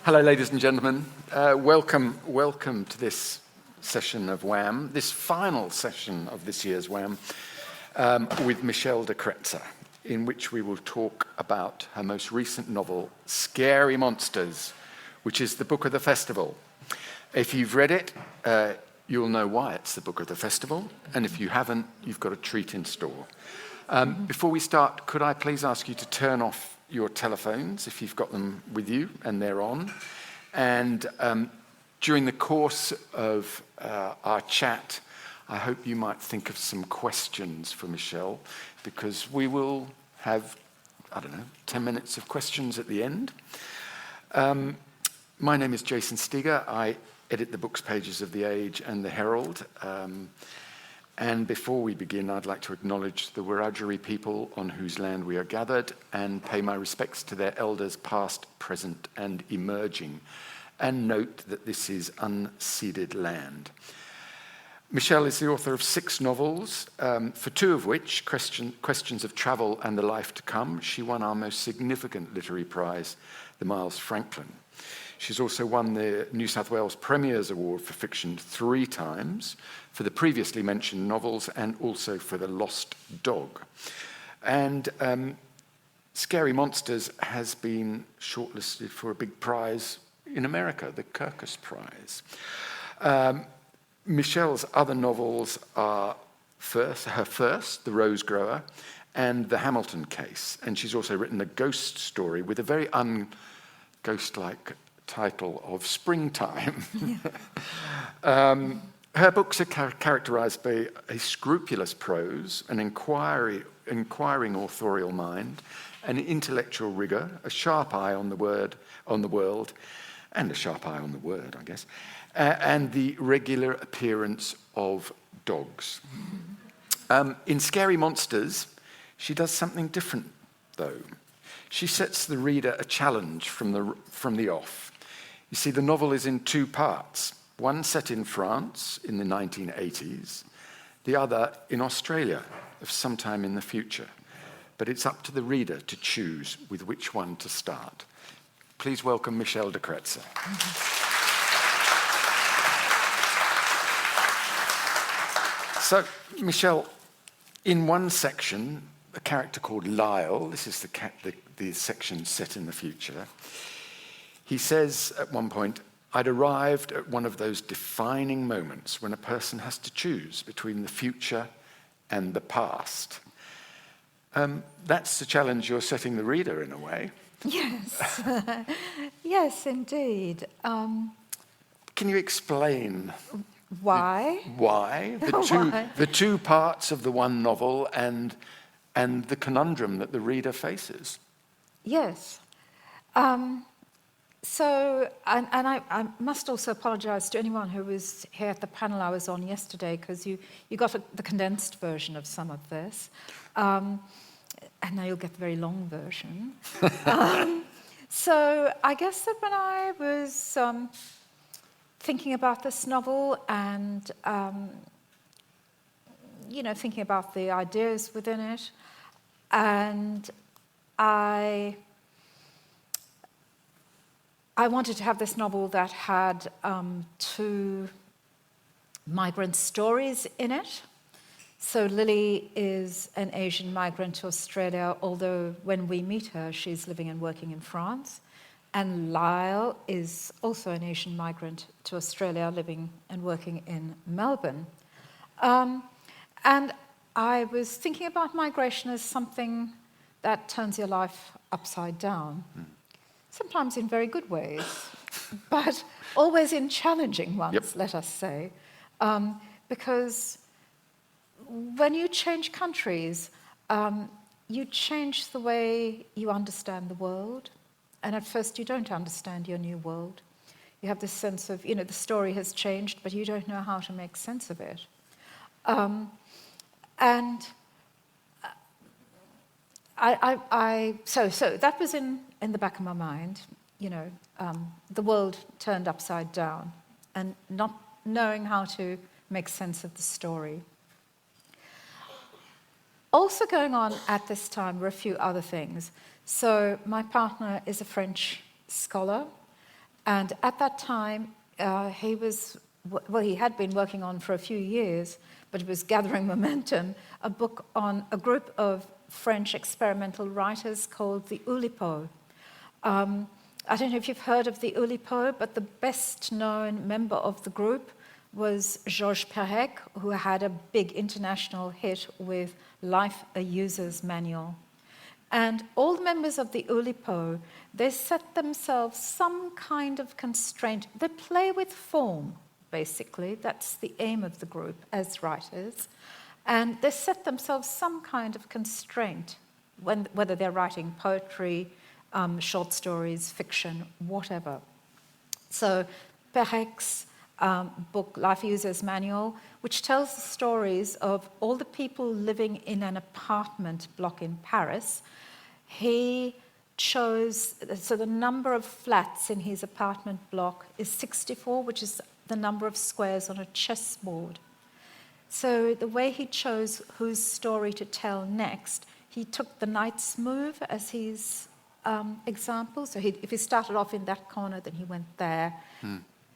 Hello, ladies and gentlemen. Welcome to this session of WAM, this final session of this year's WAM, with Michelle de Kretser, in which we will talk about her most recent novel, Scary Monsters, which is the book of the festival. If you've read it, you'll know why it's the book of the festival, and if you haven't, you've got a treat in store. Before we start, could I please ask you to turn off your telephones if you've got them with you and they're on. And during the course of our chat, I hope you might think of some questions for Michelle, because we will have, 10 minutes of questions at the end. My name is Jason Steger. I edit the books pages of The Age and The Herald. And before we begin, I'd like to acknowledge the Wiradjuri people on whose land we are gathered and pay my respects to their elders past, present, and emerging, and note that this is unceded land. Michelle is the author of 6 novels, for 2 of which, Questions of Travel and the Life to Come, she won our most significant literary prize, the Miles Franklin. She's also won the New South Wales Premier's Award for Fiction 3 times, for the previously mentioned novels and also for The Lost Dog. And Scary Monsters has been shortlisted for a big prize in America, the Kirkus Prize. Michelle's other novels are her first, The Rose Grower, and The Hamilton Case. And she's also written a ghost story with a very un-ghost-like title of Springtime. Her books are characterized by a scrupulous prose, an inquiring authorial mind, an intellectual rigor, a sharp eye on the world, and a sharp eye on the word, I guess, and the regular appearance of dogs. In Scary Monsters, she does something different, though. She sets the reader a challenge from the off. You see, the novel is in 2 parts, one set in France in the 1980s, the other in Australia of sometime in the future. But it's up to the reader to choose with which one to start. Please welcome Michelle de Kretser. So, Michelle, in one section, a character called Lyle, this is the section set in the future, he says at one point, I'd arrived at one of those defining moments when a person has to choose between the future and the past. That's the challenge you're setting the reader in a way. Yes, yes, indeed. Can you explain why? Why? The two parts of the one novel and the conundrum that the reader faces? Yes. So, I must also apologize to anyone who was here at the panel I was on yesterday, because you got the condensed version of some of this, and now you'll get the very long version. So I guess that when I was thinking about this novel and thinking about the ideas within it, and I wanted to have this novel that had 2 migrant stories in it. So Lily is an Asian migrant to Australia, although when we meet her, she's living and working in France. And Lyle is also an Asian migrant to Australia, living and working in Melbourne. And I was thinking about migration as something that turns your life upside down. Sometimes in very good ways, but always in challenging ones, let us say. Because when you change countries, you change the way you understand the world. And at first you don't understand your new world. You have this sense of, the story has changed, but you don't know how to make sense of it. So that was in the back of my mind, the world turned upside down and not knowing how to make sense of the story. Also going on at this time were a few other things. So my partner is a French scholar, And at that time, he had been working on for a few years, but it was gathering momentum, a book on a group of French experimental writers called the Oulipo. I don't know if you've heard of the Oulipo, but the best known member of the group was Georges Perec, who had a big international hit with Life, a User's Manual. And all the members of the Oulipo, they set themselves some kind of constraint. They play with form, basically. That's the aim of the group as writers. And they set themselves some kind of constraint, whether they're writing poetry, short stories, fiction, whatever. So Perec's book, Life User's Manual, which tells the stories of all the people living in an apartment block in Paris. He chose, so the number of flats in his apartment block is 64, which is the number of squares on a chessboard. So the way he chose whose story to tell next, he took the knight's move as his example. So if he started off in that corner, then he went there,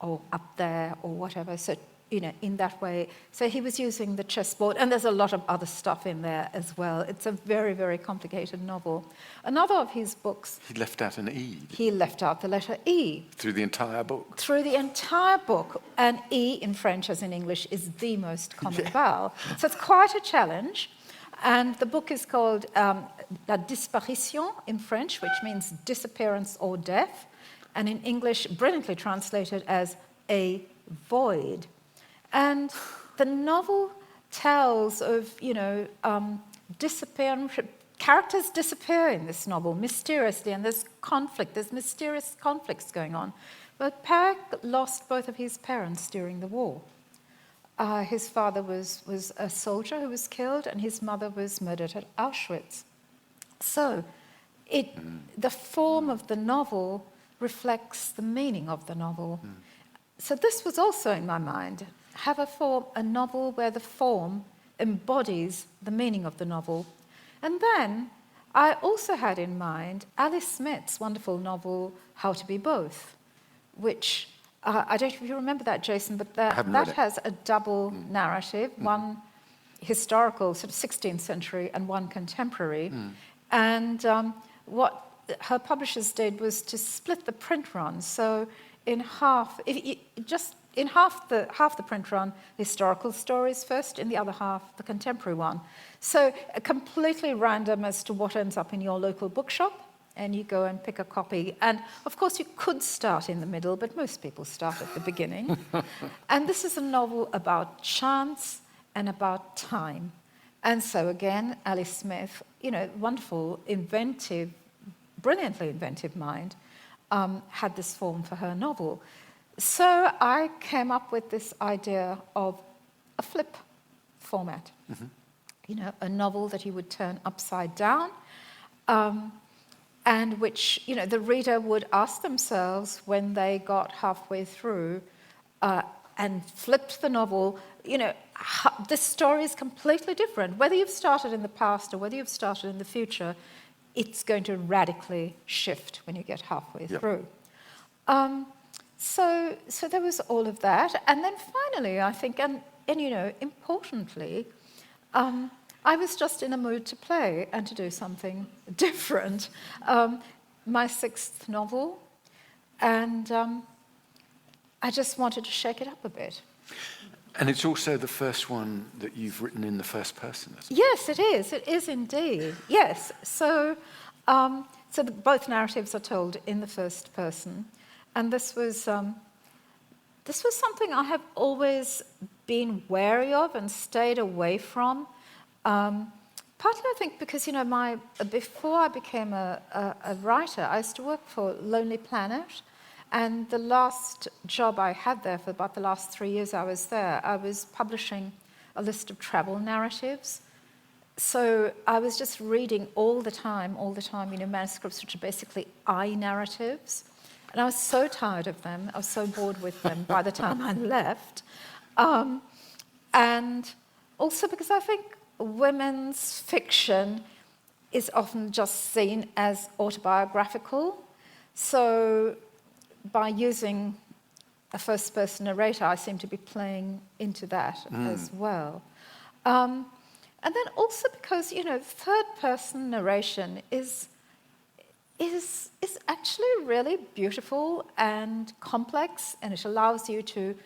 or up there, or whatever. So, in that way. So he was using the chessboard, and there's a lot of other stuff in there as well. It's a very, very complicated novel. Another of his books... He left out an E. He left out the letter E. Through the entire book. Through the entire book. And E in French, as in English, is the most common vowel. So it's quite a challenge. And the book is called La Disparition in French, which means disappearance or death, and in English, brilliantly translated as A Void. And the novel tells of, characters disappear in this novel mysteriously, and there's mysterious conflicts going on. But Perec lost both of his parents during the war. His father was a soldier who was killed, and his mother was murdered at Auschwitz. So the form of the novel reflects the meaning of the novel. So this was also in my mind. Have a novel where the form embodies the meaning of the novel. And then I also had in mind Alice Smith's wonderful novel, How to Be Both, which, I don't know if you remember that, Jason, but that has a double narrative, one historical, sort of 16th century, and one contemporary. And what her publishers did was to split the print run. So in half, half the print run, historical stories first, in the other half, the contemporary one. So completely random as to what ends up in your local bookshop, and you go and pick a copy. And of course, you could start in the middle, but most people start at the beginning. And this is a novel about chance and about time. And so again, Alice Smith, wonderful, inventive, brilliantly inventive mind, had this form for her novel. So I came up with this idea of a flip format. A novel that you would turn upside down, and which, the reader would ask themselves when they got halfway through and flipped the novel, this story is completely different. Whether you've started in the past or whether you've started in the future, it's going to radically shift when you get halfway through. So there was all of that. And then finally, I think, and importantly, I was just in a mood to play and to do something different. My 6th novel, and I just wanted to shake it up a bit. And it's also the first one that you've written in the first person, isn't it? Yes, it is. It is indeed. Yes. So both narratives are told in the first person, and this was something I have always been wary of and stayed away from. Partly, I think, because before I became a writer, I used to work for Lonely Planet. And the last job I had there, for about the last 3 years I was there, I was publishing a list of travel narratives. So I was just reading all the time, manuscripts which are basically I-narratives. And I was so tired of them, I was so bored with them by the time I left. And also because I think women's fiction is often just seen as autobiographical. So by using a first-person narrator, I seem to be playing into that as well. And then also because, third-person narration is actually really beautiful and complex, and it allows you to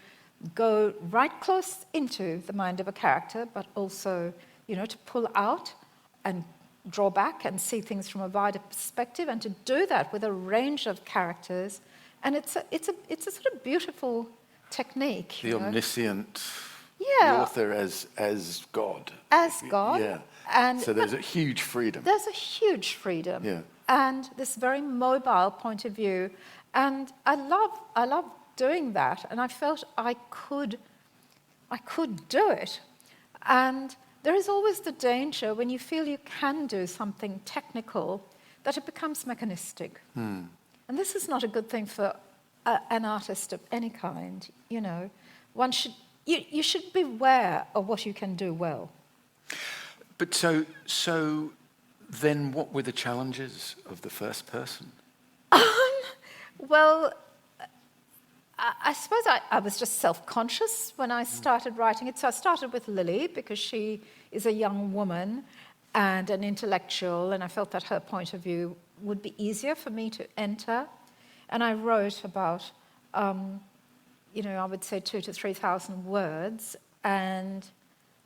go right close into the mind of a character, but also, to pull out and draw back and see things from a wider perspective, and to do that with a range of characters. And it's a sort of beautiful technique. The omniscient, yeah. the author as God. As God. Yeah. And so there's a huge freedom. There's a huge freedom. Yeah. And this very mobile point of view. And I love doing that. And I felt I could do it. And there is always the danger when you feel you can do something technical that it becomes mechanistic. And this is not a good thing for an artist of any kind. You should beware of what you can do well. But so then what were the challenges of the first person? Well, I suppose I was just self-conscious when I started writing it. So I started with Lily because she is a young woman and an intellectual, and I felt that her point of view would be easier for me to enter. And I wrote about, I would say 2,000 to 3,000 words, and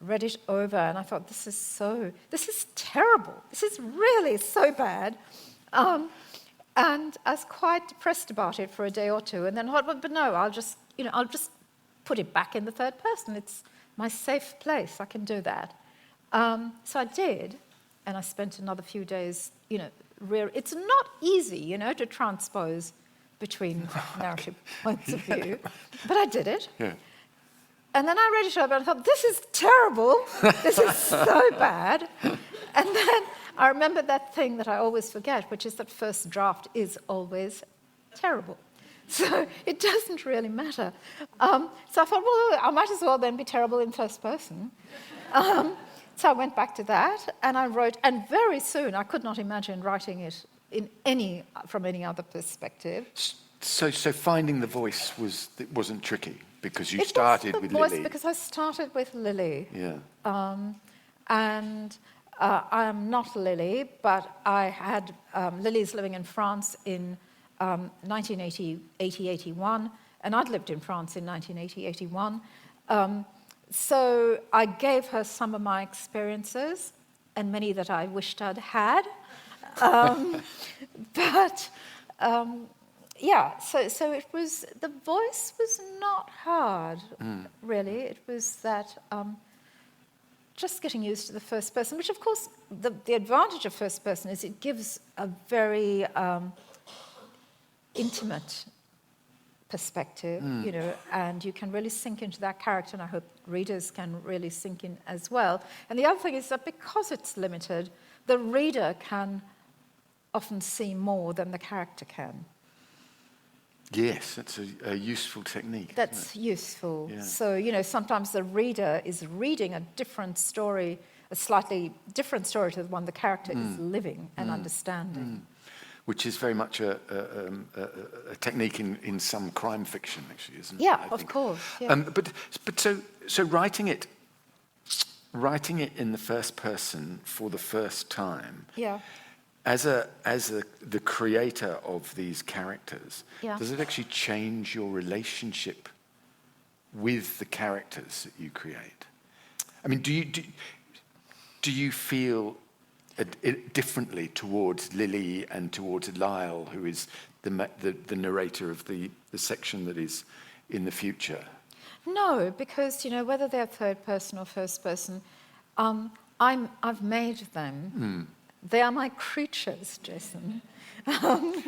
read it over, and I thought, this is terrible. This is really so bad. And I was quite depressed about it for a day or two, and then thought, but no, I'll just put it back in the third person. It's my safe place. I can do that. So I did, and I spent another few days, it's not easy, to transpose between narrative points of view, but I did it. Yeah. And then I read it over and I thought, this is terrible. This is so bad. And then I remember that thing that I always forget, which is that first draft is always terrible. So it doesn't really matter. So I thought, well, I might as well then be terrible in first person. So I went back to that, and I wrote, and very soon I could not imagine writing it from any other perspective. So finding the voice wasn't tricky because you It started was with the voice Lily. because I started with Lily. Yeah. And I am not Lily, but I had Lily's living in France in 1980-81, and I'd lived in France in 1980-81. So I gave her some of my experiences, and many that I wished I'd had. So it was, the voice was not hard, really. It was that just getting used to the first person, which of course, the advantage of first person is it gives a very intimate perspective, and you can really sink into that character, and I hope readers can really sink in as well. And the other thing is that because it's limited, the reader can often see more than the character can. Yes, that's a useful technique. That's useful. Yeah. So, sometimes the reader is reading a different story, a slightly different story to the one the character is living and understanding. Which is very much a technique in some crime fiction, actually, isn't it? Yeah, of course. Yeah. But so writing it in the first person for the first time. Yeah. As the creator of these characters, Yeah. does it actually change your relationship with the characters that you create? I mean, do you feel it differently towards Lily and towards Lyle, who is the narrator of the section that is in the future? No, because whether they're third person or first person, I've made them. They are my creatures, Jason.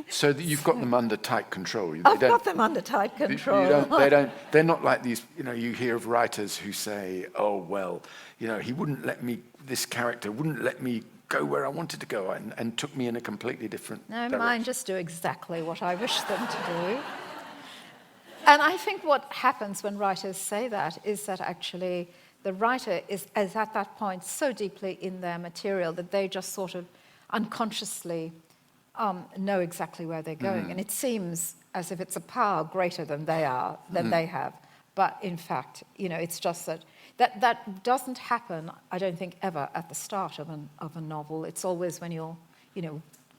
So that you've got them under tight control. I've got them under tight control. They're not like these, you hear of writers who say, oh, well, this character wouldn't let me go where I wanted to go and took me in a completely different direction. Mine just do exactly what I wish them to do. And I think what happens when writers say that is that actually the writer is at that point so deeply in their material that they just sort of unconsciously know exactly where they're going. And it seems as if it's a power greater than they are, than they have. But in fact, it's just that doesn't happen, I don't think, ever at the start of a novel. It's always when you're,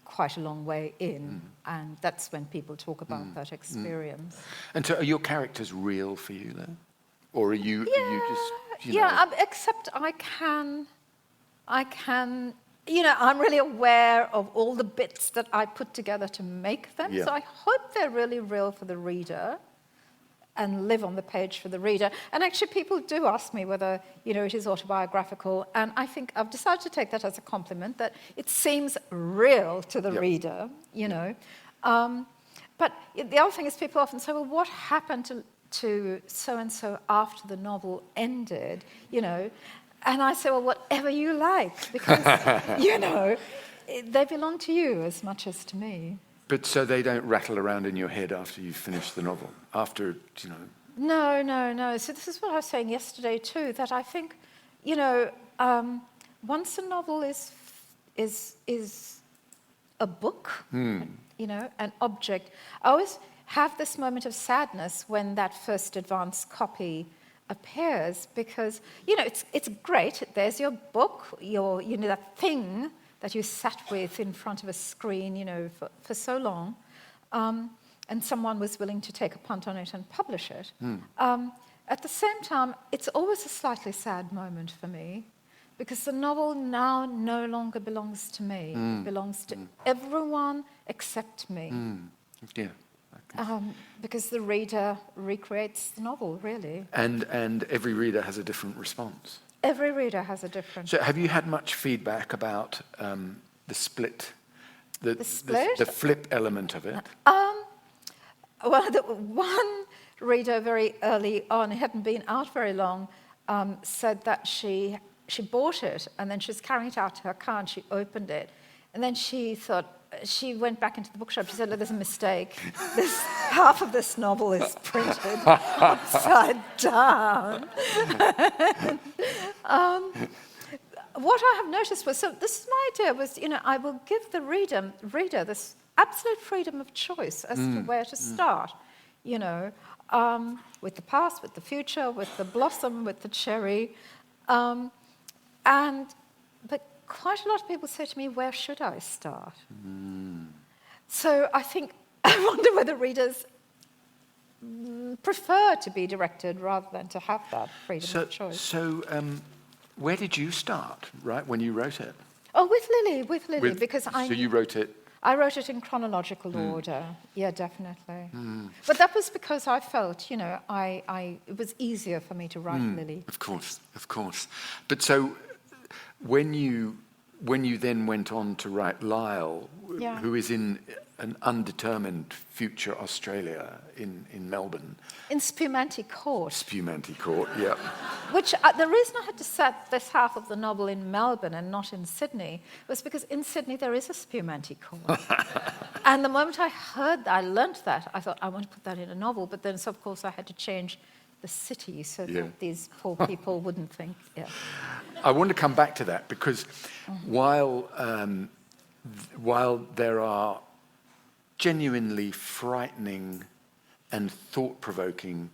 quite a long way in, and that's when people talk about that experience. And so are your characters real for you, then? Or are you just, except I can, I'm really aware of all the bits that I put together to make them. Yeah. So I hope they're really real for the reader and live on the page for the reader. And actually people do ask me whether, it is autobiographical. And I think I've decided to take that as a compliment, that it seems real to the reader, But the other thing is people often say, well, what happened to so-and-so after the novel ended, And I say, well, whatever you like, because, they belong to you as much as to me. But so they don't rattle around in your head after you've finished the novel? After, No. So this is what I was saying yesterday too, that I think, once a novel is a book, an object, I always have this moment of sadness when that first advanced copy appears, because it's great. There's your book, that thing that you sat with in front of a screen, for so long, and someone was willing to take a punt on it and publish it. At the same time, it's always a slightly sad moment for me, because the novel now no longer belongs to me. It belongs to everyone except me. Yeah. Because the reader recreates the novel, really. And every reader has a different response. Every reader has a different. So have you had much feedback about the split, the split? the flip element of it? Well, the one reader very early on, it hadn't been out very long, said that she bought it, and then she was carrying it out to her car, and she opened it, and then she thought, she went back into the bookshop. She said, "Look, there's a mistake. Half of this novel is printed upside down." What I have noticed was, so this is my idea was, I will give the reader this absolute freedom of choice as to where to start, with the past, with the future, with the blossom, with the cherry, but quite a lot of people say to me, where should I start? So I think, I wonder whether readers prefer to be directed rather than to have that freedom of choice. So where did you start, right, when you wrote it? Oh, with Lily, because So you wrote it? I wrote it in chronological order, yeah, definitely. But that was because I felt, it was easier for me to write Lily. Of course. But so when you then went on to write Lyle, who is in an undetermined future Australia in Melbourne. In Spumante Court. Spumante Court, yeah. Which, the reason I had to set this half of the novel in Melbourne and not in Sydney was because in Sydney there is a Spumante Court. And the moment I learnt that, I thought, I want to put that in a novel, but then, so of course, I had to change the city so that these poor people wouldn't think, I want to come back to that because while there are genuinely frightening and thought-provoking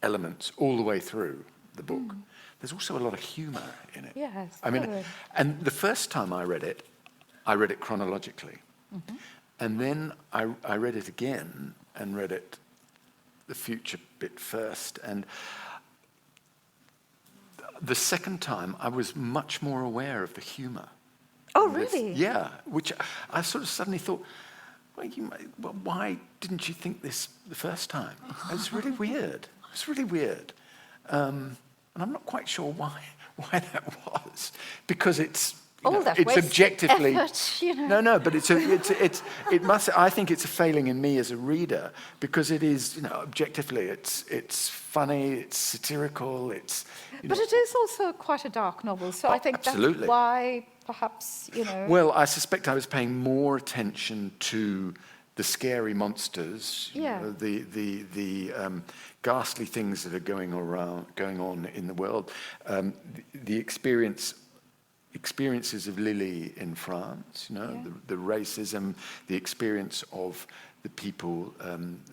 elements all the way through the book, there's also a lot of humour in it. Yes, I mean, and the first time I read it chronologically. And then I read it again and read it the future bit first. And the second time, I was much more aware of the humour. Oh, really? Yeah, which I sort of suddenly thought, well, why didn't you think this the first time? It's really weird. It's really weird. And I'm not quite sure why that was. Because it's it's objectively effort, No, but it must. I think it's a failing in me as a reader because it is, objectively, it's funny, it's satirical, it's. But it is also quite a dark novel, so I think absolutely. That's why, perhaps, Well, I suspect I was paying more attention to the scary monsters, the ghastly things that are going on in the world, the experience experiences of Lily in France, you know, Yeah. the racism, the experience of the people,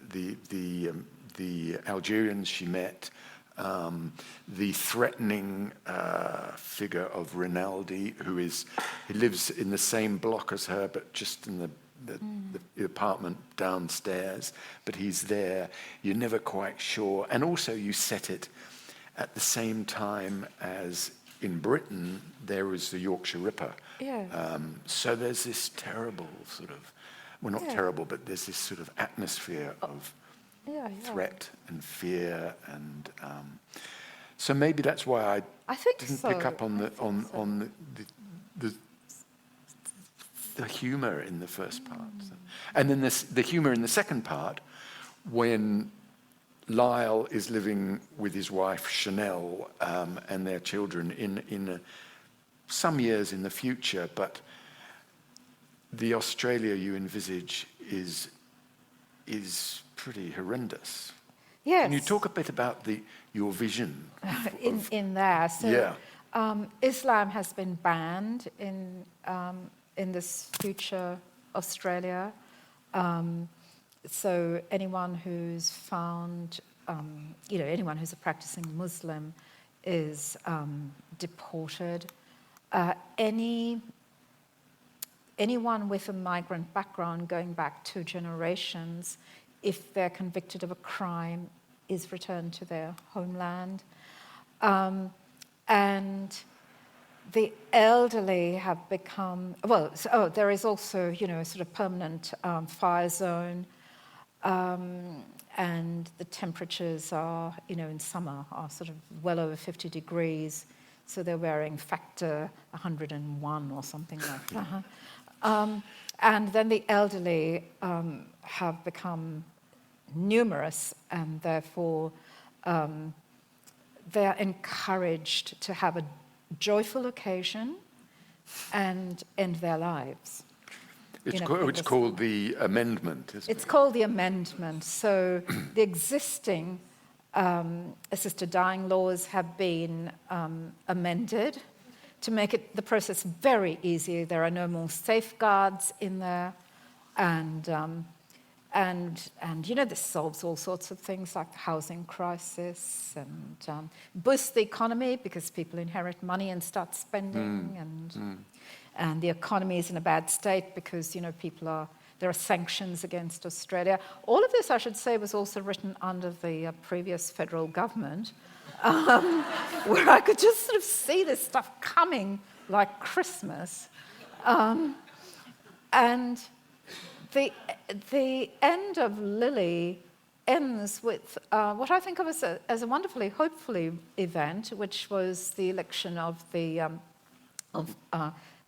the Algerians she met, the threatening figure of Rinaldi, who lives in the same block as her, but just in the apartment downstairs. But he's there. You're never quite sure. And also you set it at the same time as in Britain, there was the Yorkshire Ripper. Yeah. So there's this terrible sort of, well, not terrible, but there's this sort of atmosphere of threat and fear, and so maybe that's why I didn't pick up on the humour in the first part, and then the humour in the second part, when Lyle is living with his wife Chanel and their children in some years in the future, but the Australia you envisage is pretty horrendous. Yes. Can you talk a bit about your vision? in there. So, Yeah. Islam has been banned in this future Australia. So anyone who's found, anyone who's a practicing Muslim is deported. Anyone with a migrant background going back 2 generations, if they're convicted of a crime, is returned to their homeland. And the elderly have become, there is also, a sort of permanent fire zone. And the temperatures are, in summer are sort of well over 50 degrees. So they're wearing factor 101 or something like that. And then the elderly have become numerous, and therefore they're encouraged to have a joyful occasion and end their lives. It's called the amendment, isn't it? It's called the amendment. So the existing assisted dying laws have been amended to make the process very easy. There are no more safeguards in there, and this solves all sorts of things like the housing crisis, and boosts the economy because people inherit money and start spending, and the economy is in a bad state because there are sanctions against Australia. All of this, I should say, was also written under the previous federal government, where I could just sort of see this stuff coming like Christmas. And the end of Lily ends with what I think of as a wonderfully hopeful event, which was the election of the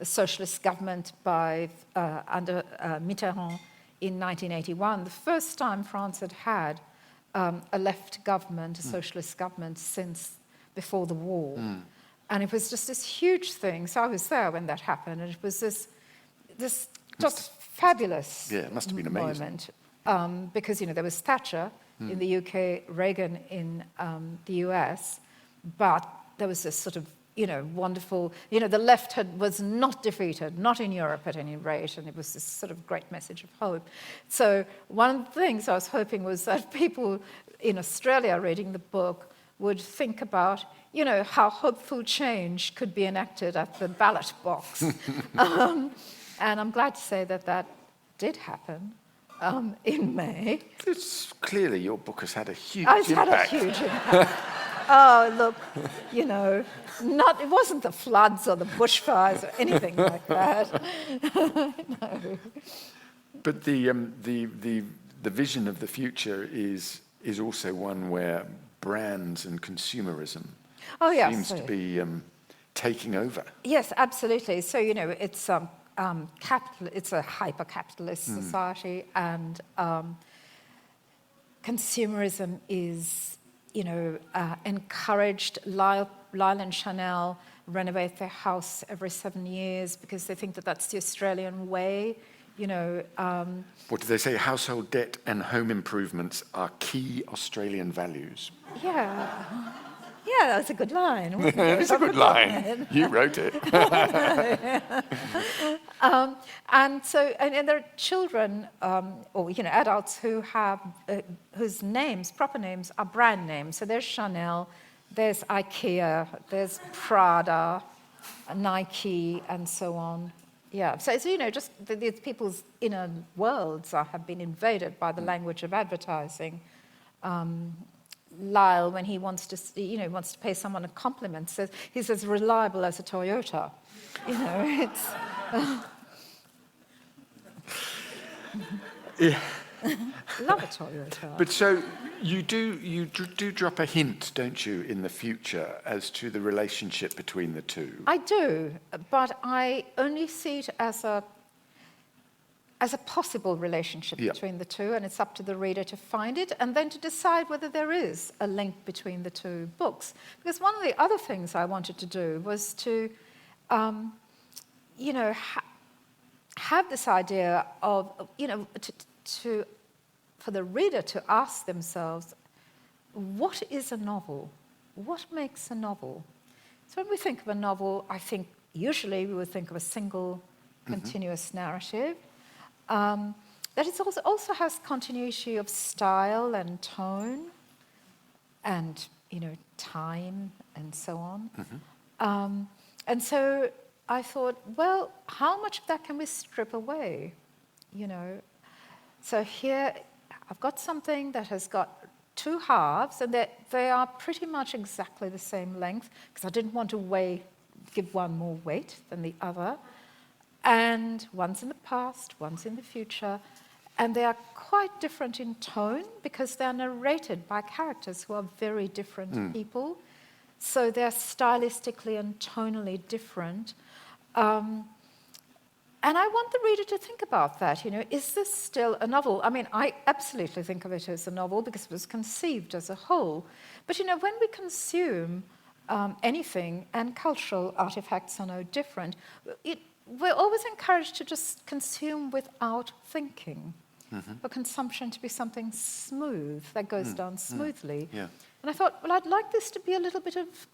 socialist government under Mitterrand in 1981, the first time France had a left government, a socialist government, since before the war. And it was just this huge thing. So I was there when that happened, and it was this just fabulous it must have been amazing. Moment. Because, there was Thatcher in the UK, Reagan in the US, but there was this sort of, wonderful, the left was not defeated, not in Europe at any rate, and it was this sort of great message of hope. So one of the things I was hoping was that people in Australia reading the book would think about, how hopeful change could be enacted at the ballot box. And I'm glad to say that did happen in May. It's clearly your book has had a huge It's impact. had a huge impact. Oh, look, it wasn't the floods or the bushfires or anything like that. No. But the vision of the future is also one where brands and consumerism seems to be taking over. Yes, absolutely. So it's it's a hyper-capitalist society, and consumerism is encouraged. Lyle and Chanel renovate their house every 7 years because they think that that's the Australian way. What do they say? Household debt and home improvements are key Australian values. Yeah, Yeah, that's a good line. Wasn't it? It's a good line. You wrote it. And so, and there are children, or adults who have whose names, proper names, are brand names. So there's Chanel, there's IKEA, there's Prada, Nike, and so on. Yeah. So it's, just these people's inner worlds have been invaded by the language of advertising. Lyle, when he wants to pay someone a compliment, he's as reliable as a Toyota. It's. Yeah. Love a Toyota. But so you do drop a hint, don't you, in the future as to the relationship between the two? I do, but I only see it as a possible relationship between the two, and it's up to the reader to find it and then to decide whether there is a link between the two books. Because one of the other things I wanted to do was to, have this idea of, for the reader to ask themselves, what is a novel? What makes a novel? So when we think of a novel, I think usually we would think of a single continuous narrative. That it also has continuity of style and tone and, time and so on. And so I thought, well, how much of that can we strip away? So here I've got something that has got two halves, and they are pretty much exactly the same length, because I didn't want to give one more weight than the other. And one's in the past, one's in the future, and they are quite different in tone because they're narrated by characters who are very different people. So they're stylistically and tonally different. And I want the reader to think about that. Is this still a novel? I mean, I absolutely think of it as a novel because it was conceived as a whole. But when we consume anything, and cultural artifacts are no different, we're always encouraged to just consume without thinking, for consumption to be something smooth, that goes down smoothly. Yeah. And I thought, well, I'd like this to be a little bit of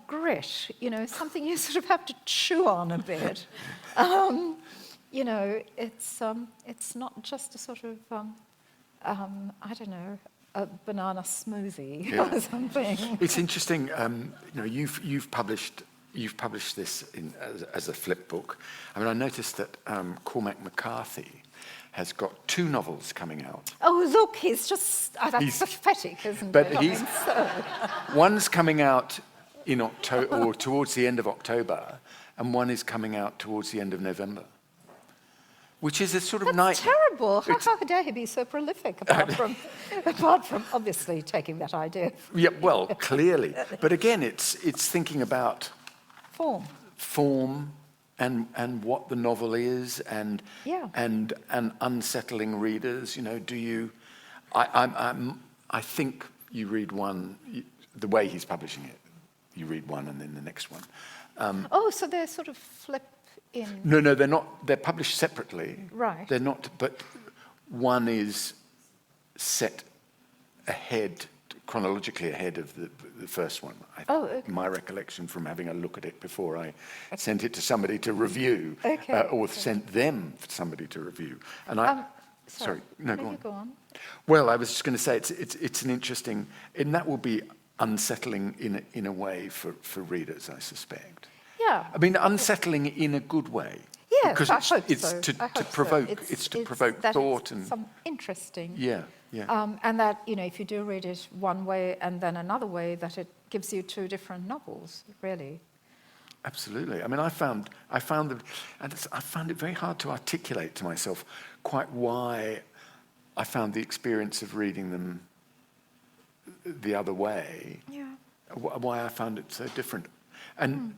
grit, something you sort of have to chew on a bit. It's not just a sort of, I don't know, a banana smoothie or something. It's interesting. You've published this as a flip book. I mean, I noticed that Cormac McCarthy has got 2 novels coming out. Oh, look, he's just that's pathetic, isn't but it? One's coming out in October or towards the end of October, and one is coming out towards the end of November. Which is a sort of That's terrible. How dare he be so prolific, apart from obviously taking that idea. Yeah, well, clearly. But again, it's thinking about form and what the novel is and unsettling readers. Do you? I think you read one the way he's publishing it. You read one and then the next one. So they're sort of flip in. No, they're not. They're published separately. Right. They're not, but one is set ahead, chronologically ahead of the first one. Okay. My recollection from having a look at it before I sent it to somebody to review, or sent them for somebody to review. And sorry, no, go on. Well, I was just going to say it's an interesting, and that will be unsettling in a way for readers, I suspect. Yeah. I mean, unsettling in a good way. Yeah, because it's to provoke. So. It's to provoke thought and some interesting. Yeah. And that if you do read it one way and then another way, that it gives you 2 different novels, really. Absolutely. I mean, I found it very hard to articulate to myself quite why I found the experience of reading them the other way. Yeah. Why I found it so different. And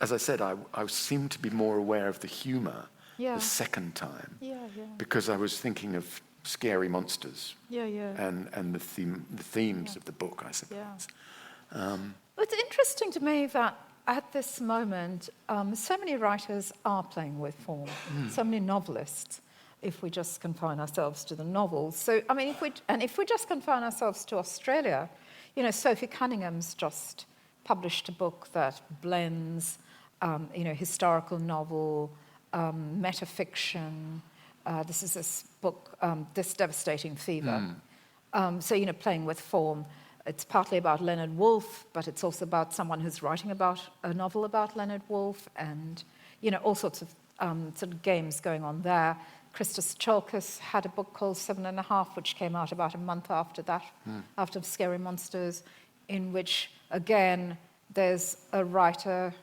as I said, I seemed to be more aware of the humour the second time. Because I was thinking of scary monsters. And the themes of the book, I suppose. It's interesting to me that at this moment, so many writers are playing with form. So many novelists, if we just confine ourselves to the novels. So, I mean, if we just confine ourselves to Australia, Sophie Cunningham's just published a book that blends, historical novel, metafiction. This is this book, This Devastating Fever. Playing with form. It's partly about Leonard Woolf, but it's also about someone who's writing about a novel about Leonard Woolf, and all sorts of sort of games going on there. Christos Tsiolkas had a book called 7½, which came out about a month after that, after Scary Monsters, in which, again, there's a writer,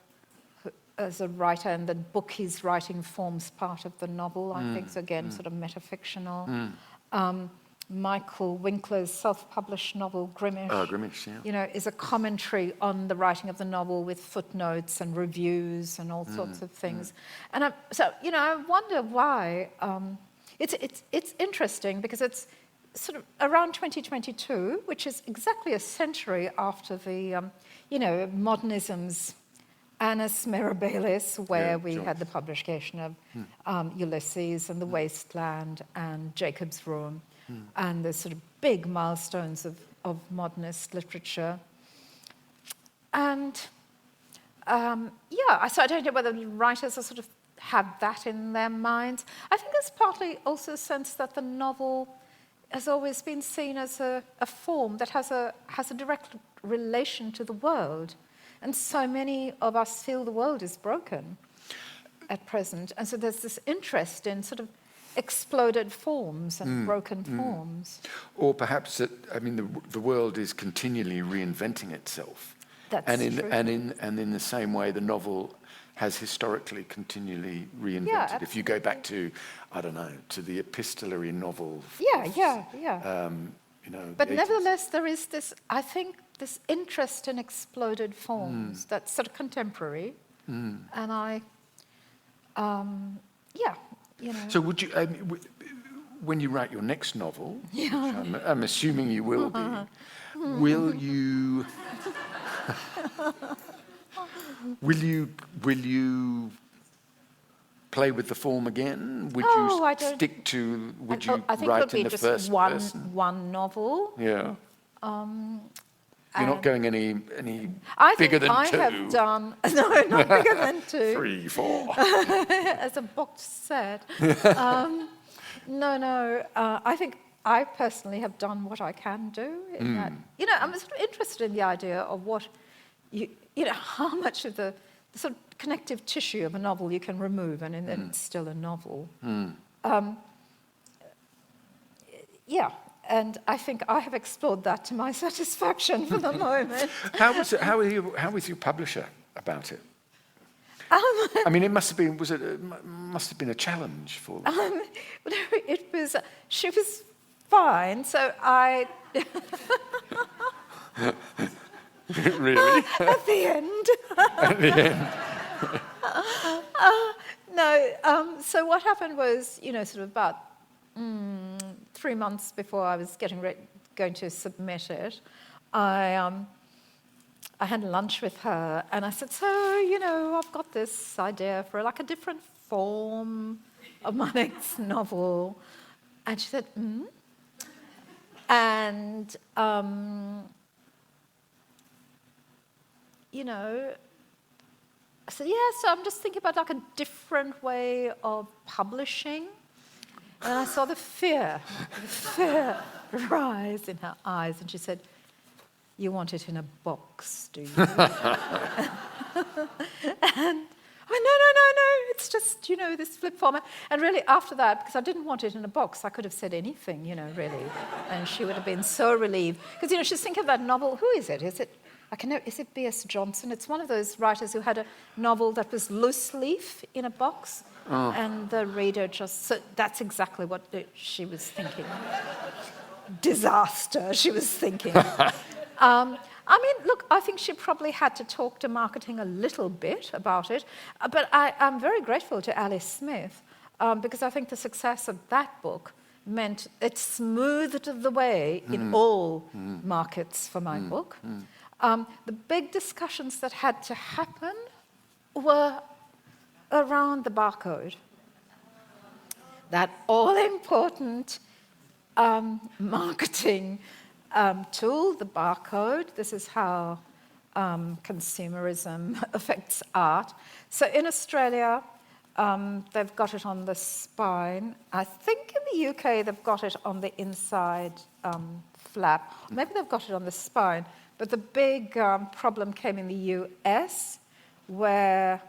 and the book he's writing forms part of the novel, I think. So again, sort of metafictional. Michael Winkler's self-published novel, Grimmish, is a commentary on the writing of the novel with footnotes and reviews and all sorts of things. And I wonder why. It's interesting because it's sort of around 2022, which is exactly a century after the, modernism's Annus Mirabilis, where we had the publication of Ulysses and The Wasteland and Jacob's Room. And the sort of big milestones of modernist literature. And so I don't know whether writers are sort of have that in their minds. I think there's partly also a sense that the novel has always been seen as a form that has a direct relation to the world. And so many of us feel the world is broken at present. And so there's this interest in sort of exploded forms and broken forms. Or perhaps the world is continually reinventing itself. That's true. And in the same way, the novel has historically continually reinvented. Yeah, if you go back to, I don't know, to the epistolary novel. But nevertheless, there is this, I think, this interest in exploded forms that's sort of contemporary. And So would you, when you write your next novel, which I'm assuming you will be, will you play with the form again? Would you stick to? Would you write in the first person? One novel. Yeah. You're not going any bigger than 2. I have done no, not bigger than 2. 3, 4. As a box set. I think I personally have done what I can do in that. I'm sort of interested in the idea of what how much of the sort of connective tissue of a novel you can remove, and then it's still a novel. And I think I have explored that to my satisfaction for the moment. How was your publisher about it? It must have been. Must have been a challenge for them. She was fine. So I. Really? At the end. At the end. No. So what happened was, sort of about 3 months before I was going to submit it, I had lunch with her, and I said, so, I've got this idea for like a different form of my next novel. And she said, And, I said, so I'm just thinking about like a different way of publishing. And I saw the fear rise in her eyes, and she said, you want it in a box, do you? And I went, no, it's just, this flip format. And really after that, because I didn't want it in a box, I could have said anything, really. And she would have been so relieved. Because, she's thinking of that novel, who is it? Is it B.S. Johnson? It's one of those writers who had a novel that was loose leaf in a box. Oh. And the reader so that's exactly what she was thinking. Disaster, she was thinking. Look, I think she probably had to talk to marketing a little bit about it, but I'm very grateful to Alice Smith because I think the success of that book meant it smoothed the way in all markets for my book. The big discussions that had to happen were around the barcode. That all-important marketing tool, the barcode. This is how consumerism affects art. So in Australia, they've got it on the spine. I think in the UK they've got it on the inside flap. Maybe they've got it on the spine. But the big problem came in the US, where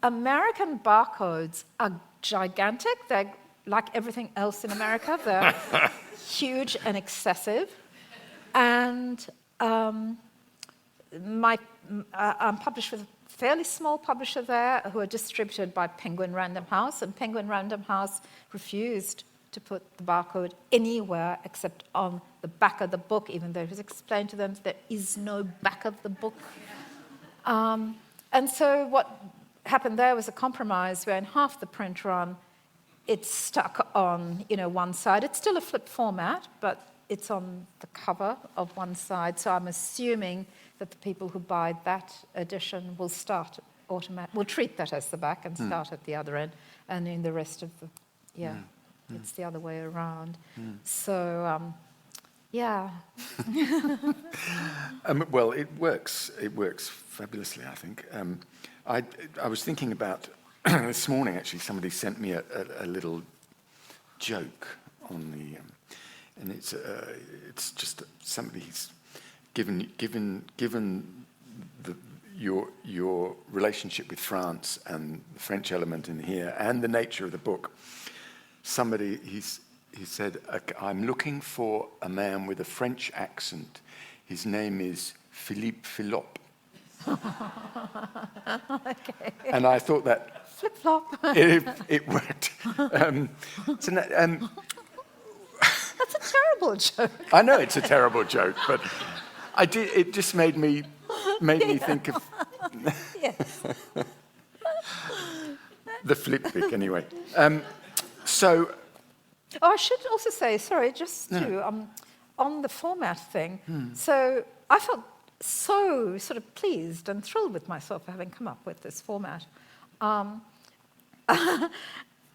American barcodes are gigantic. They're like everything else in America. They're huge and excessive. And I'm published with a fairly small publisher there who are distributed by Penguin Random House, and Penguin Random House refused to put the barcode anywhere except on the back of the book, even though it was explained to them there is no back of the book. And so what happened there was a compromise where in half the print run, it's stuck on one side. It's still a flip format, but it's on the cover of one side. So I'm assuming that the people who buy that edition will will treat that as the back and start at the other end. And in the rest of the, it's the other way around. So, yeah. Well, it works. It works fabulously, I think. I was thinking about this morning. Actually, somebody sent me a little joke on the, and it's just somebody's given your relationship with France and the French element in here and the nature of the book. Somebody he said, I'm looking for a man with a French accent. His name is Philippe Philop. Okay. And I thought that flip-flop. it worked. That's a terrible joke. I know it's a terrible joke, but it just made me think of the flip pick anyway. So. Oh, I should also say, sorry, just on the format thing. So I felt so sort of pleased and thrilled with myself for having come up with this format. I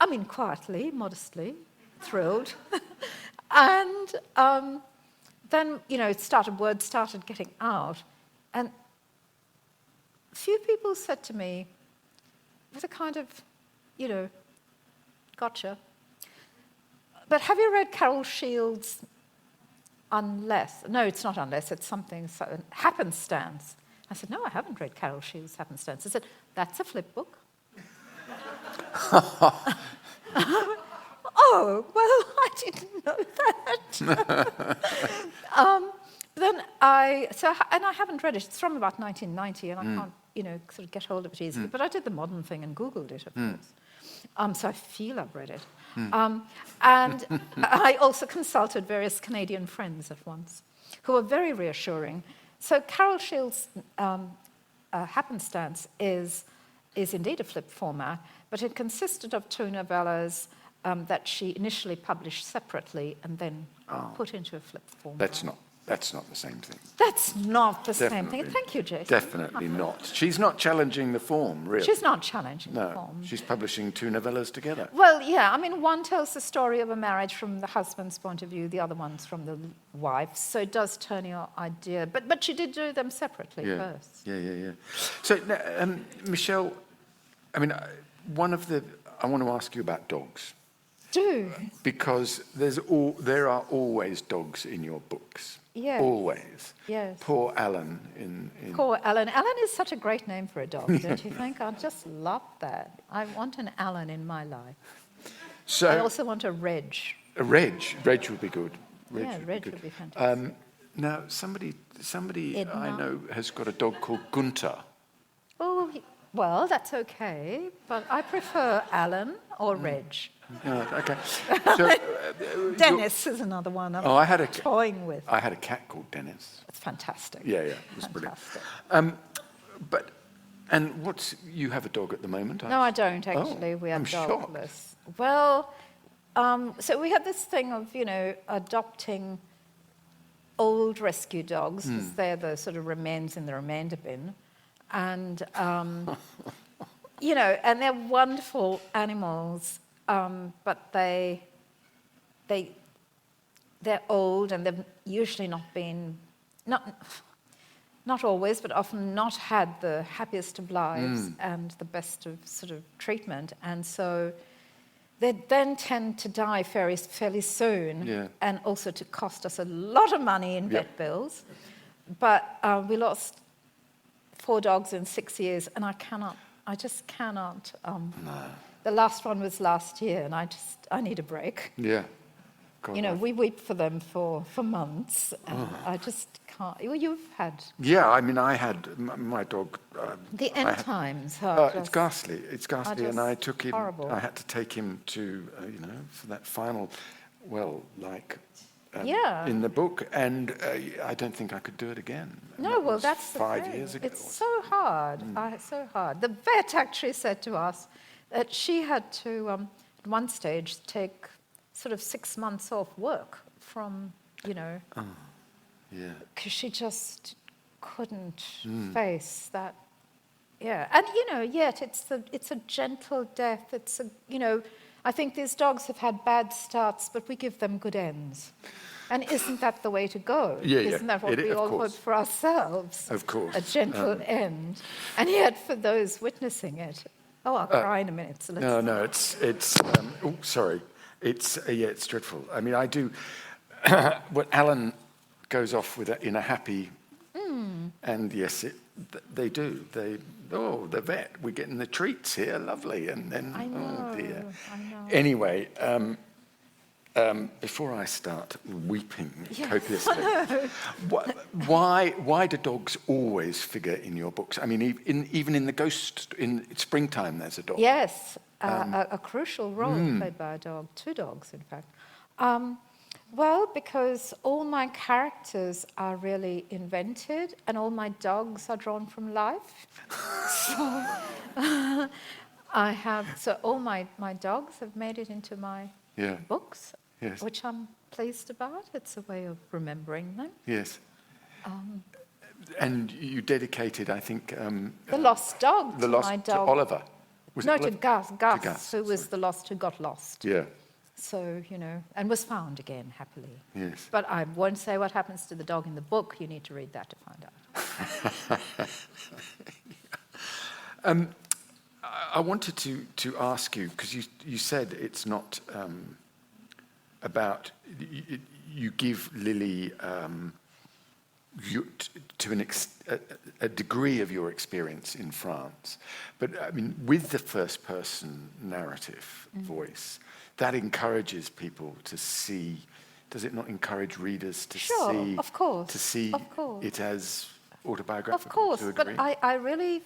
mean, quietly, modestly, thrilled. And then, words started getting out. And a few people said to me, with a kind of, gotcha. But have you read Carol Shields' Unless? No, it's not Unless, it's something, Happenstance. I said, no, I haven't read Carol Shields' Happenstance. I said, that's a flip book. Oh, well, I didn't know that. And I haven't read it. It's from about 1990, and I can't, sort of get hold of it easily. But I did the modern thing and Googled it, of course. So I feel I've read it. And I also consulted various Canadian friends at once, who were very reassuring. So Carol Shields' Happenstance is indeed a flip format, but it consisted of two novellas that she initially published separately and then put into a flip format. That's not the same thing. That's not the same thing. Thank you, Jason. Definitely not. She's not challenging the form, really. She's not challenging the form. She's publishing two novellas together. Well, yeah. I mean, one tells the story of a marriage from the husband's point of view, the other one's from the wife's. So it does turn your idea. But she did do them separately first. Yeah. So, Michelle, I mean, I want to ask you about dogs. Do. Because there are always dogs in your books. Yes. Always. Yes. Poor Alan in Poor Alan. Alan is such a great name for a dog, don't you think? I just love that. I want an Alan in my life. So I also want a Reg. A Reg. Reg would be good. Reg would be fantastic. Now, somebody I know has got a dog called Gunter. Oh, well, that's okay, but I prefer Alan or Reg. Okay. So, Dennis is another one I'm toying with. I had a cat called Dennis. It's fantastic. Yeah, it was fantastic. Brilliant. You have a dog at the moment? No, I don't actually. We are I'm dogless. Shocked. Well, so we had this thing of, adopting old rescue dogs, because they're the sort of remains in the remainder bin. And, and they're wonderful animals, but they they're old and they've usually not always, but often not had the happiest of lives and the best of sort of treatment. And so they then tend to die fairly soon and also to cost us a lot of money in vet bills. But we lost 4 dogs in 6 years, and I just cannot. The last one was last year, and I need a break. Yeah. God, you know, we weep for them for months, and I just can't. Well, you've had... Yeah, I mean, I had my dog... the end times are it's ghastly. It's ghastly, and I took him... horrible. I had to take him to, you know, for that final, well, like... in the book, and I don't think I could do it again. No, well, that's the 5 thing. years ago. It's so hard. So hard. The vet actually said to us that she had to, at one stage, take sort of 6 months off work from, you know, because she just couldn't face that. Yeah, and you know, yet it's a gentle death. It's a, you know, I think these dogs have had bad starts, but we give them good ends. And isn't that the way to go? Isn't that what we all hope for ourselves? Of course. A gentle end. And yet for those witnessing it, I'll cry in a minute. So No, it's sorry. It's dreadful. I mean, I do, what Alan goes off with in a happy, and yes, they do. The vet, we're getting the treats here, lovely, and then, I know, oh dear. I know. Anyway, before I start weeping copiously, why do dogs always figure in your books? I mean, even in in Springtime, there's a dog. Yes, a crucial role played by a dog, 2 dogs, in fact. Well, because all my characters are really invented and all my dogs are drawn from life. So all my dogs have made it into my books, which I'm pleased about. It's a way of remembering them. Yes. And you dedicated, I think... the lost dog, my dog. To Oliver. To Gus, who was the lost who got lost. Yeah. So, you know, and was found again, happily. Yes. But I won't say what happens to the dog in the book. You need to read that to find out. I wanted to ask you, because you said it's not about... You give Lily... to a degree of your experience in France. But, I mean, with the first-person narrative voice, that encourages people to see... Does it not encourage readers to see... of course. To see it as autobiographical? Of course, to a but degree? I really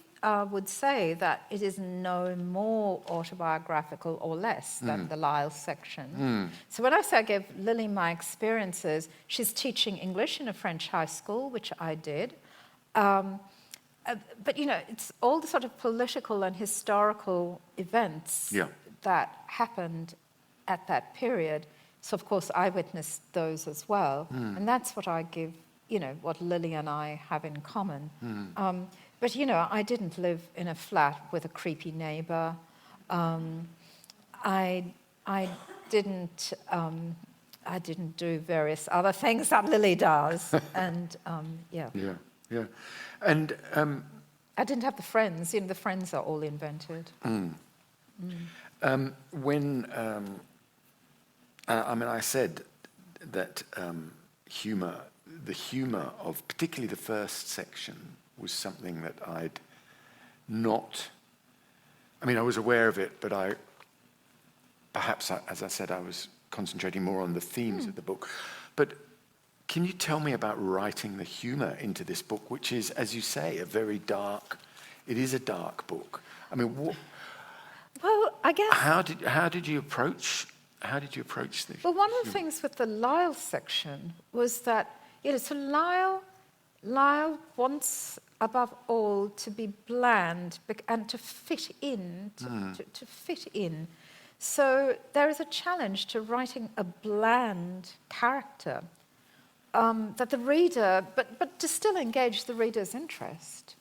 would say that it is no more autobiographical or less than the Lyle section. So when I say I gave Lily my experiences, she's teaching English in a French high school, which I did. But, you know, it's all the sort of political and historical events that happened at that period. So, of course, I witnessed those as well. And that's what I give, you know, what Lily and I have in common. But, you know, I didn't live in a flat with a creepy neighbor. I didn't do various other things that Lily does. And, Yeah. And... I didn't have the friends. You know, the friends are all invented. When... I mean, I said that the humour of particularly the first section was something that I'd not... I mean, I was aware of it, but as I said, I was concentrating more on the themes of the book. But can you tell me about writing the humour into this book, which is, as you say, it is a dark book. I mean, Well, I guess... How did you approach this? Well, one of the things with the Lyle section was that, you know, so Lyle wants, above all, to be bland and to fit in, to fit in. So there is a challenge to writing a bland character that the reader, but to still engage the reader's interest.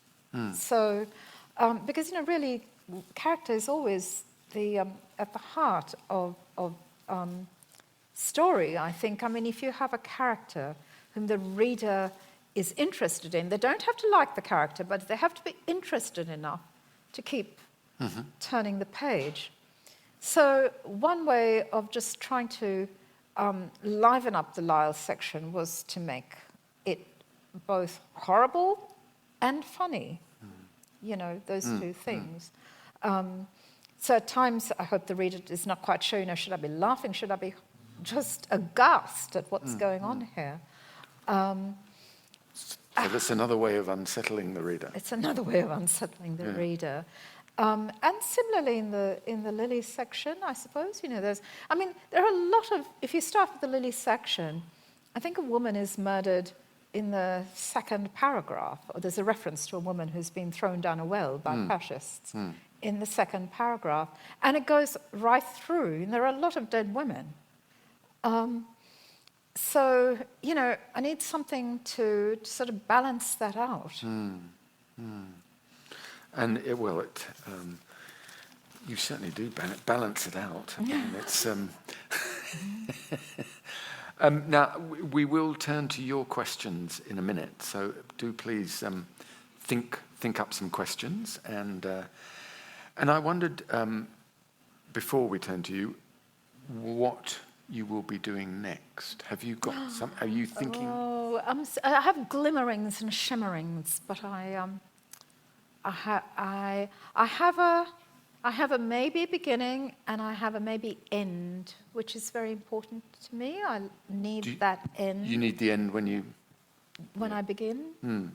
So, because, you know, really, character is always at the heart of story, I think. I mean, if you have a character whom the reader is interested in, they don't have to like the character, but they have to be interested enough to keep turning the page. So one way of just trying to liven up the Lyle section was to make it both horrible and funny. You know, those two things. So at times, I hope the reader is not quite sure, you know, should I be laughing? Should I be just aghast at what's going on here? So that's another way of unsettling the reader. It's another way of unsettling the reader. And similarly in the Lily section, I suppose, you know, there are a lot of, if you start with the Lily section, I think a woman is murdered in the second paragraph, or there's a reference to a woman who's been thrown down a well by fascists in the second paragraph. And it goes right through, and there are a lot of dead women. So, you know, I need something to sort of balance that out. And you certainly do balance it out. I mean, it's, now, we will turn to your questions in a minute, so do please think up some questions. And I wondered, before we turn to you, what you will be doing next. Have you got some? Are you thinking? Oh, I have glimmerings and shimmerings, but I have a maybe beginning and I have a maybe end, which is very important to me. I need that end. You need the end when I begin.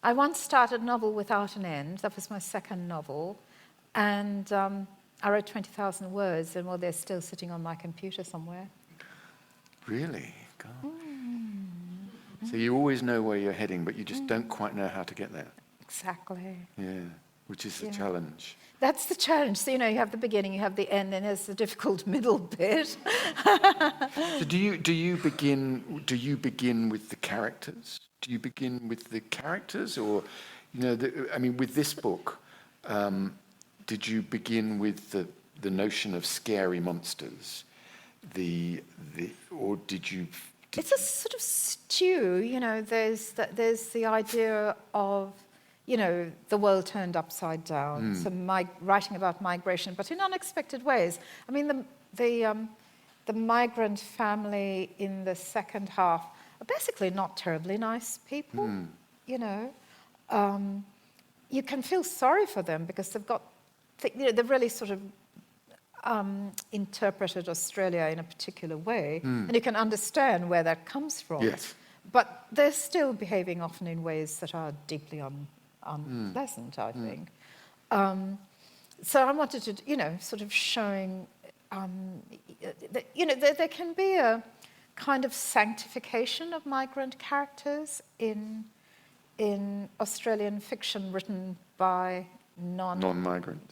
I once started a novel without an end. That was my second novel, and I wrote 20,000 words, and well, they're still sitting on my computer somewhere. Really? God. So you always know where you're heading, but you just don't quite know how to get there. Exactly. Yeah, which is the challenge. That's the challenge. So, you know, you have the beginning, you have the end, and there's the difficult middle bit. So do you begin with the characters? Do you begin with the characters, or, you know, with this book, did you begin with the notion of scary monsters, or did you? It's a sort of stew, you know. There's the idea of, you know, the world turned upside down. So writing about migration, but in unexpected ways. I mean, the migrant family in the second half are basically not terribly nice people. You know, you can feel sorry for them because they've really sort of interpreted Australia in a particular way, and you can understand where that comes from. Yes. But they're still behaving often in ways that are deeply unpleasant, I think. So I wanted to, you know, sort of showing, you know, there can be a kind of sanctification of migrant characters in Australian fiction written by non-migrants.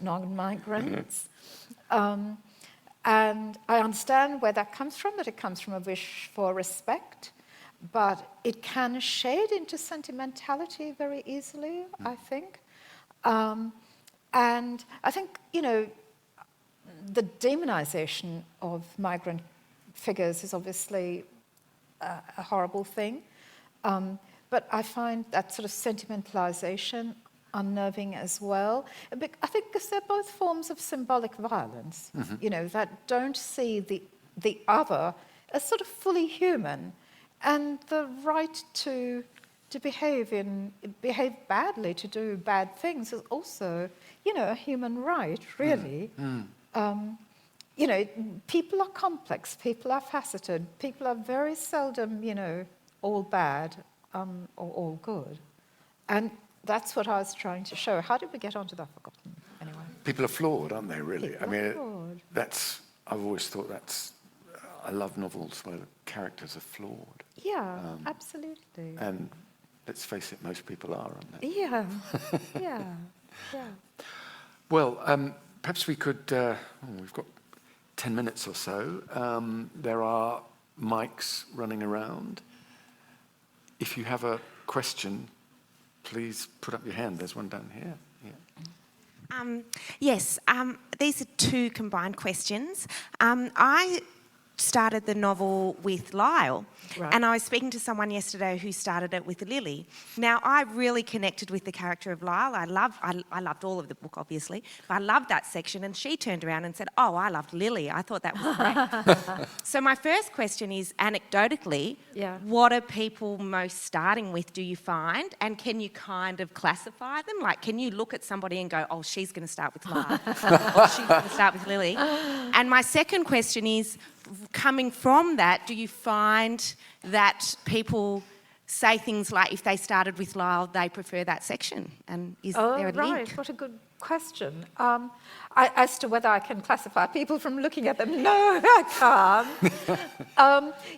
And I understand where that comes from, that it comes from a wish for respect, but it can shade into sentimentality very easily, I think. And I think, you know, the demonization of migrant figures is obviously a horrible thing. But I find that sort of sentimentalization unnerving as well. I think because they're both forms of symbolic violence, you know, that don't see the other as sort of fully human. And the right to behave badly, to do bad things is also, you know, a human right, really. You know, people are complex, people are faceted, people are very seldom, you know, all bad or all good. And that's what I was trying to show. How did we get onto that? Forgotten. Anyway. People are flawed, aren't they, really? People are flawed. I've always thought I love novels where the characters are flawed. Yeah, absolutely. And let's face it, most people are, aren't they? Yeah, yeah. Well, perhaps we could, we've got 10 minutes or so. There are mics running around. If you have a question, please put up your hand. There's one down here. Yeah. Yes, these are two combined questions. I started the novel with Lyle. Right. And I was speaking to someone yesterday who started it with Lily. Now, I really connected with the character of Lyle. I loved all of the book, obviously, but I loved that section. And she turned around and said, oh, I loved Lily. I thought that was great. So my first question is, anecdotally, what are people most starting with, do you find? And can you kind of classify them? Like, can you look at somebody and go, oh, she's going to start with Lyle, or she's going to start with Lily? And my second question is, coming from that, do you find that people say things like, if they started with Lyle, they prefer that section? And is there a link? Right, what a good question. As to whether I can classify people from looking at them, no, I can't.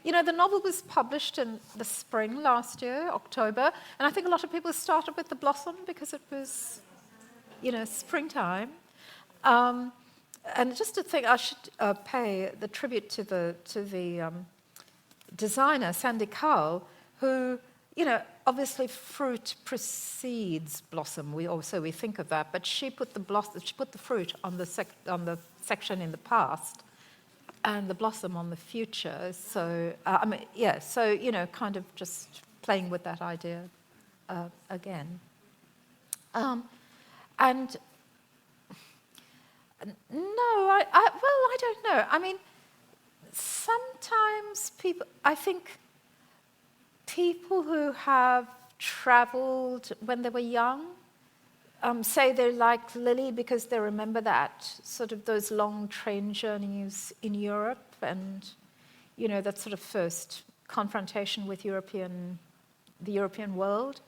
The novel was published in the spring last year, October, and I think a lot of people started with The Blossom because it was, springtime. And just to think, I should pay the tribute to the designer, Sandy Cowell, who, obviously fruit precedes blossom. We think of that, but she put the fruit on the section in the past, and the blossom on the future. So kind of just playing with that idea again. And no, I don't know. I mean, sometimes I think people who have travelled when they were young say they like Lily because they remember those long train journeys in Europe and, that sort of first confrontation with the European world.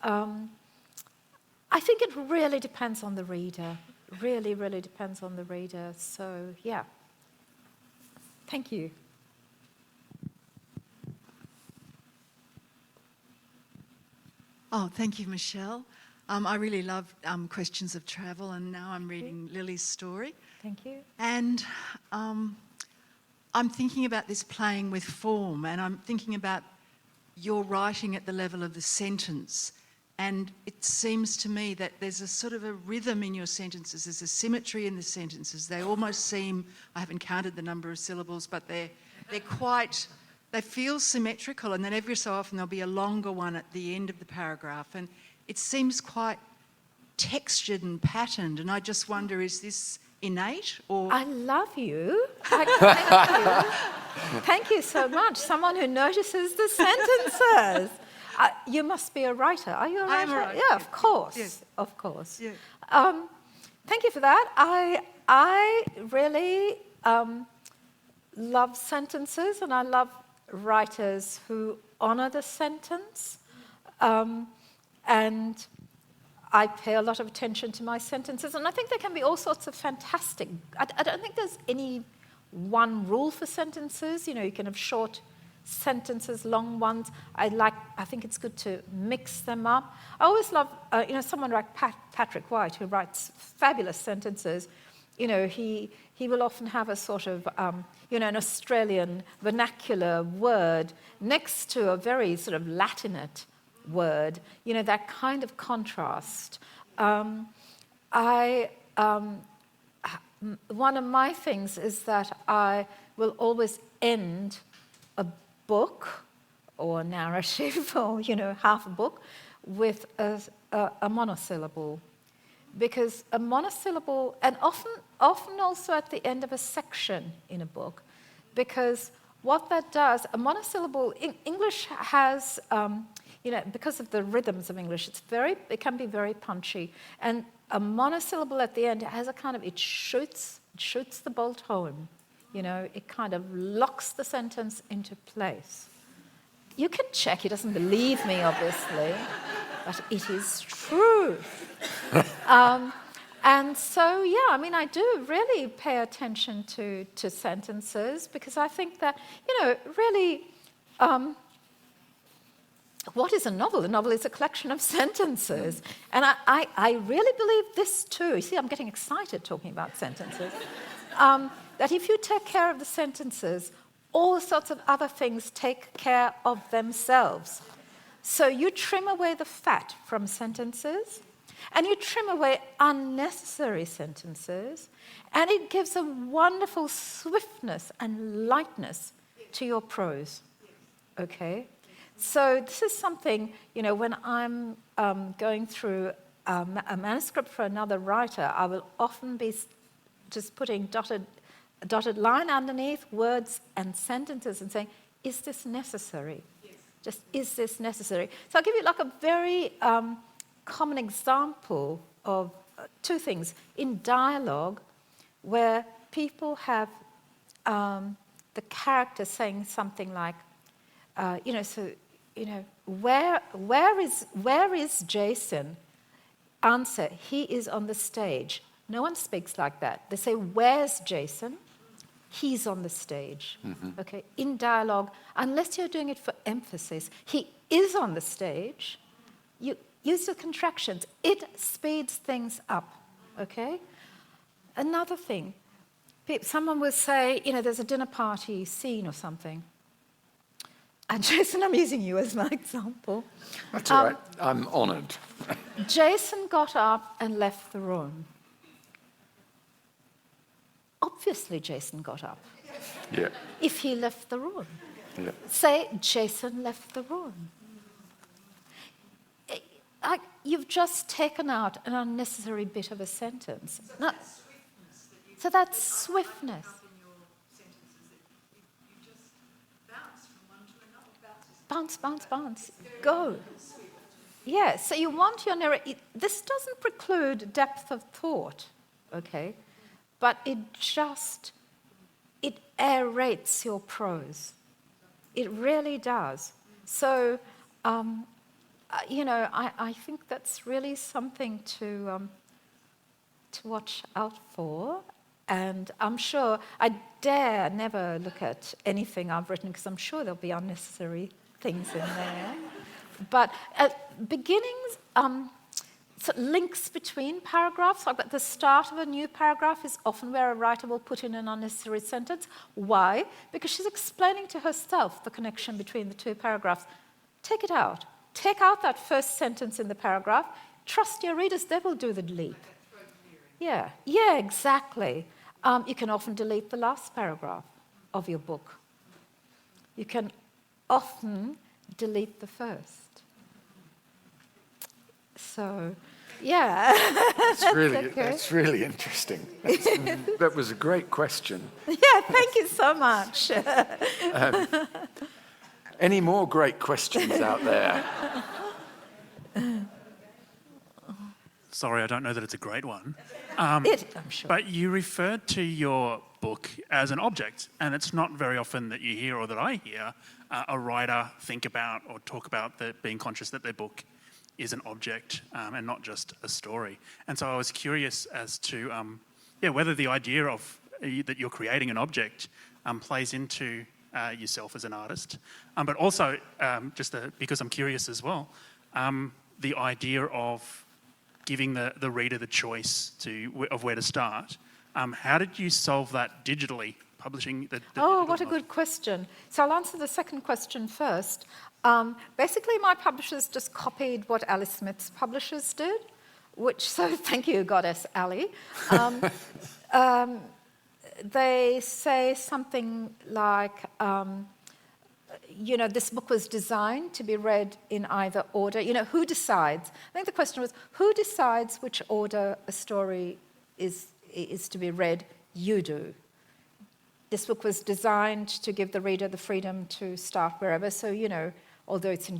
I think it really depends on the reader. Really, really depends on the reader. So, yeah. Thank you. Oh, thank you, Michelle. I really love questions of travel, and now I'm reading Lily's story. Thank you. And I'm thinking about this playing with form, and I'm thinking about your writing at the level of the sentence. And it seems to me that there's a sort of a rhythm in your sentences. There's a symmetry in the sentences. They almost seem, I haven't counted the number of syllables, but they feel symmetrical, and then every so often there'll be a longer one at the end of the paragraph. And it seems quite textured and patterned. And I just wonder, is this innate or... I love you. Thank you. Thank you so much. Someone who notices the sentences. You must be a writer. Are you a writer? I am a writer. Yeah, of course. Yes. Of course. Yeah. Thank you for that. I really love sentences, and I love writers who honour the sentence. And I pay a lot of attention to my sentences, and I think there can be all sorts of fantastic... I don't think there's any one rule for sentences. You can have short sentences, long ones. I think it's good to mix them up. I always love, someone like Patrick White, who writes fabulous sentences. He will often have a sort of, an Australian vernacular word next to a very sort of Latinate word. That kind of contrast. One of my things is that I will always end a book or a narrative or, half a book with a monosyllable. Because a monosyllable, and often also at the end of a section in a book, because what that does, a monosyllable, English has, because of the rhythms of English, it can be very punchy. And a monosyllable at the end has a kind of, it shoots the bolt home. It kind of locks the sentence into place. You can check, he doesn't believe me, obviously, but it is true. And so, I do really pay attention to sentences, because I think that, really, what is a novel? A novel is a collection of sentences. And I really believe this too. You see, I'm getting excited talking about sentences. That if you take care of the sentences, all sorts of other things take care of themselves. So you trim away the fat from sentences, And you trim away unnecessary sentences, and it gives a wonderful swiftness and lightness to your prose. Okay? So this is something, when I'm going through a manuscript for another writer, I will often be just putting a dotted line underneath words and sentences and saying, is this necessary? Yes. Just, is this necessary? So I'll give you like a very common example of two things. In dialogue, where people have the character saying something like, where is Jason? Answer, he is on the stage. No one speaks like that. They say, where's Jason? He's on the stage. Mm-hmm. Okay, in dialogue, unless you're doing it for emphasis, he is on the stage. You use the contractions. It speeds things up. Okay. Another thing, someone will say, there's a dinner party scene or something. And Jason, I'm using you as my example. That's all right. I'm honoured. Jason got up and left the room. Obviously, Jason got up. Yeah. If he left the room. Yeah. Say, Jason left the room. You've just taken out an unnecessary bit of a sentence. So that's swiftness. Bounce. Go. Yeah, so you want your narrative. This doesn't preclude depth of thought, okay? But it aerates your prose. It really does. So, I think that's really something to watch out for. And I'm sure I dare never look at anything I've written because I'm sure there'll be unnecessary things in there. But at beginnings, so links between paragraphs, like at the start of a new paragraph is often where a writer will put in an unnecessary sentence. Why? Because she's explaining to herself the connection between the two paragraphs. Take it out. Take out that first sentence in the paragraph. Trust your readers, they will do the leap. Yeah, exactly. You can often delete the last paragraph of your book. You can often delete the first. So, yeah. That's really interesting. That was a great question. Yeah, thank you so much. Any more great questions out there? Sorry, I don't know that it's a great one. I'm sure. But you referred to your book as an object, and it's not very often that you hear, or that I hear, a writer think about or talk about being conscious that their book is an object and not just a story. And so I was curious as to whether the idea of that you're creating an object plays into yourself as an artist, but also because I'm curious as well, the idea of giving the reader the choice of where to start. How did you solve that digitally, publishing the what a good question. So I'll answer the second question first. Basically, my publishers just copied what Ali Smith's publishers did, so thank you, Goddess Ali. They say something like, this book was designed to be read in either order. Who decides? I think the question was, who decides which order a story is to be read? You do. This book was designed to give the reader the freedom to start wherever. So, although it's in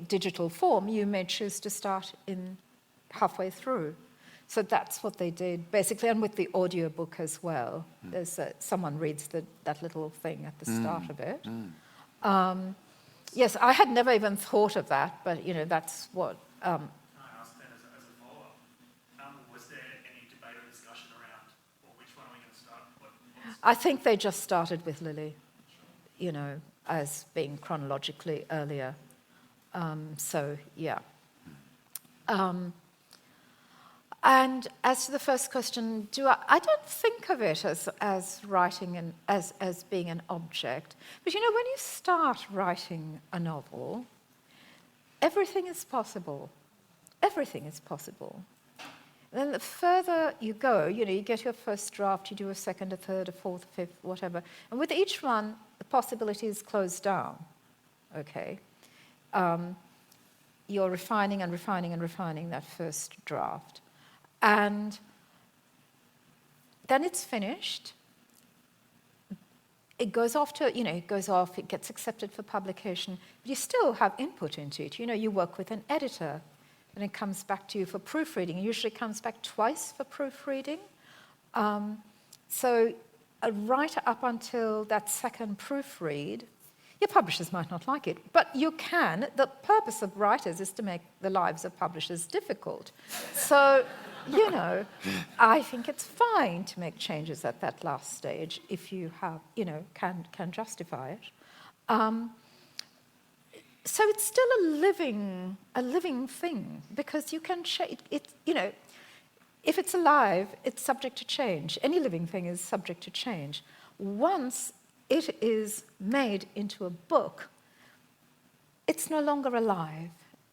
digital form, you may choose to start in halfway through. So that's what they did, basically, and with the audiobook as well. There's someone reads that little thing at the start of it. Yes, I had never even thought of that, but, that's what... Can I ask then, as a follow-up, was there any debate or discussion around, which one are we going to start? I think they just started with Lily, as being chronologically earlier. So, yeah. And as to the first question, I don't think of it as writing and as being an object. But when you start writing a novel, everything is possible. Everything is possible. Then the further you go, you get your first draft, you do a second, a third, a fourth, a fifth, whatever. And with each one, the possibilities close down, okay? You're refining and refining and refining that first draft. And then it's finished. It goes off to, it goes off, it gets accepted for publication, but you still have input into it. You work with an editor, and it comes back to you for proofreading. It usually comes back twice for proofreading. So a writer up until that second proofread, your publishers might not like it, but you can. The purpose of writers is to make the lives of publishers difficult. So, I think it's fine to make changes at that last stage if you have, can justify it. So it's still a living thing, because you can change it. If it's alive, it's subject to change. Any living thing is subject to change. Once it is made into a book, it's no longer alive.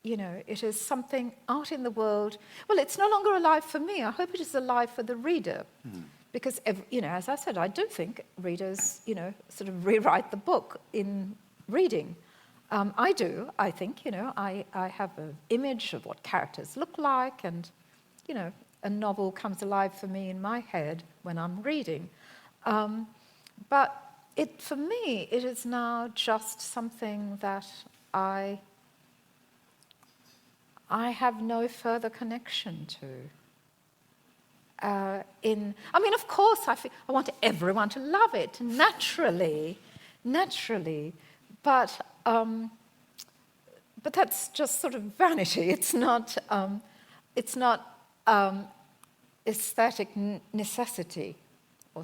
It is something out in the world. Well, it's no longer alive for me. I hope it is alive for the reader. Because, as I said, I do think readers, sort of rewrite the book in reading. I do, I think, I have an image of what characters look like, and, a novel comes alive for me in my head when I'm reading. But for me, it is now just something that I have no further connection to. Of course, I want everyone to love it, naturally, but that's just sort of vanity. It's not aesthetic necessity, or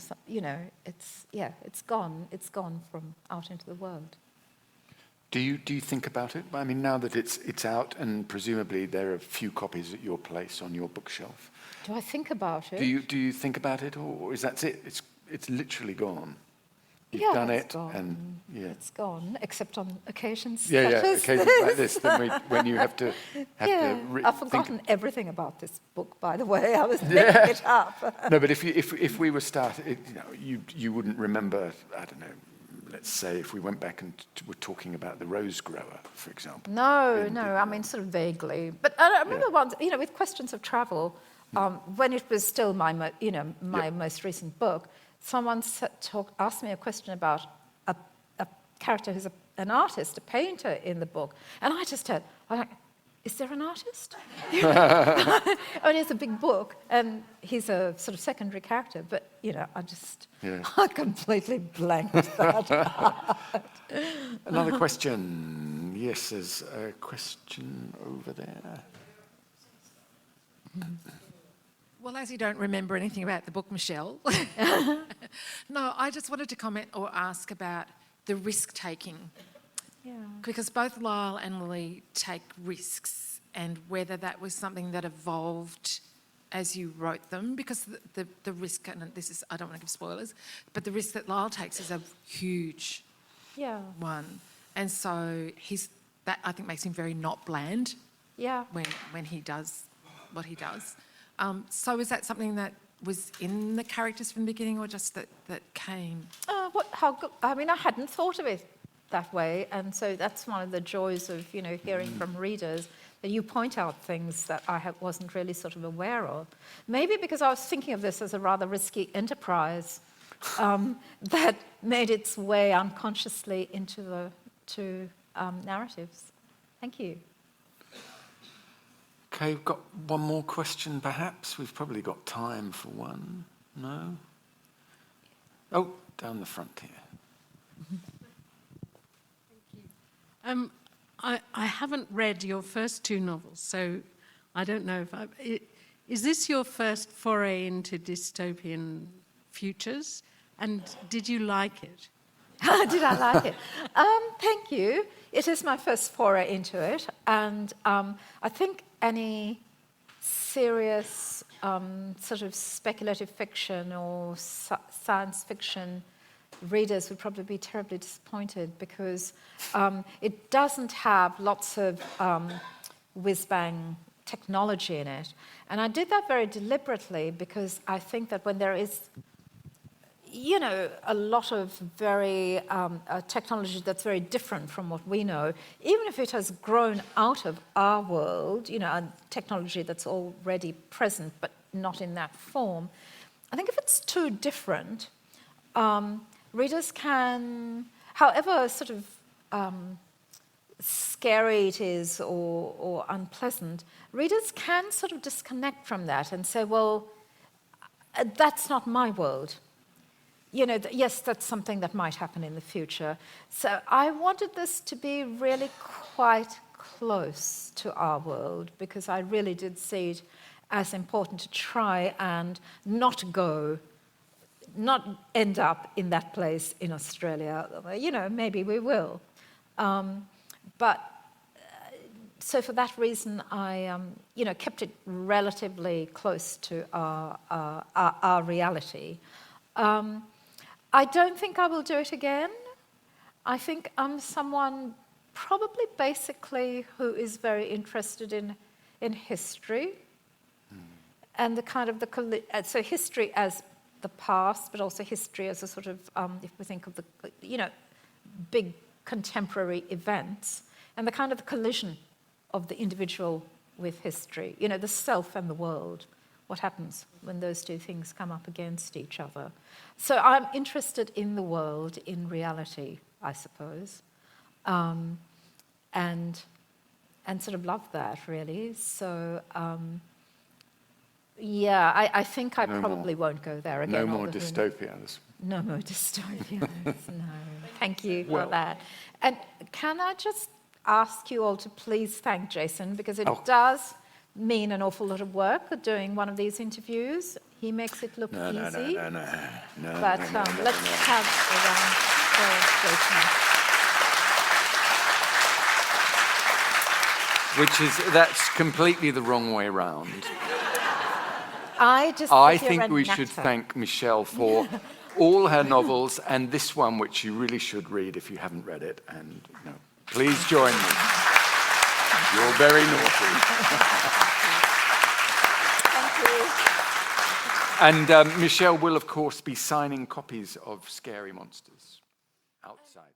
it's gone. It's gone from out into the world. Do you think about it? I mean, now that it's out, and presumably there are a few copies at your place on your bookshelf. Do I think about it? Do you think about it, or is that it? It's literally gone. You've done it, gone. and it's gone. Except on occasions. Occasions like this, when you have to. I've forgotten everything about this book, by the way. I was making it up. No, but if we were starting, you wouldn't remember. I don't know. Let's say if we went back and were talking about The Rose Grower, for example. No, I mean sort of vaguely. But I remember once, with Questions of Travel, when it was still my most recent book, someone asked me a question about a character who's an artist, a painter in the book, and I just said, is there an artist? It's a big book, and he's a sort of secondary character, but, I completely blanked that out. Another question. Yes, there's a question over there. Well, as you don't remember anything about the book, Michelle, no, I just wanted to comment or ask about the risk-taking. Yeah. Because both Lyle and Lily take risks, and whether that was something that evolved as you wrote them, because the risk, and this is, I don't want to give spoilers, but the risk that Lyle takes is a huge one. And so that I think makes him very not bland when he does what he does. So is that something that was in the characters from the beginning, or just that came? How good. I mean, I hadn't thought of it that way, and so that's one of the joys of hearing from readers, that you point out things that I wasn't really sort of aware of. Maybe because I was thinking of this as a rather risky enterprise that made its way unconsciously into narratives. Thank you. Okay, we've got one more question, perhaps. We've probably got time for one. No? Oh, down the front here. I haven't read your first two novels, so I don't know if is this your first foray into dystopian futures? And did you like it? Did I like it? Thank you. It is my first foray into it, and I think any serious sort of speculative fiction or science fiction readers would probably be terribly disappointed, because it doesn't have lots of whiz-bang technology in it. And I did that very deliberately because I think that when there is, you know, a lot of very technology that's very different from what we know, even if it has grown out of our world, you know, a technology that's already present but not in that form, I think if it's too different, readers can, however sort of scary it is or unpleasant, readers can sort of disconnect from that and say, well, that's not my world. You know, yes, that's something that might happen in the future. So I wanted this to be really quite close to our world because I really did see it as important to try and not end up in that place in Australia. You know, maybe we will. So for that reason, I, you know, kept it relatively close to our reality. I don't think I will do it again. I think I'm someone probably basically who is very interested in history and the kind of so history as the past, but also history as a sort of, if we think of the, you know, big contemporary events and the kind of collision of the individual with history, you know, the self and the world, what happens when those two things come up against each other. So I'm interested in the world, in reality, I suppose, and sort of love that, really. So, yeah, I think I probably won't go there again. No more dystopias. No more dystopias, no. Thank you for that. And can I just ask you all to please thank Jason, because it does mean an awful lot of work doing one of these interviews. He makes it look easy. No, but let's have a round for Jason. That's completely the wrong way round. I think we should thank Michelle for all her novels and this one, which you really should read if you haven't read it. And please join me. You're very naughty. Thank you. And Michelle will, of course, be signing copies of Scary Monsters outside.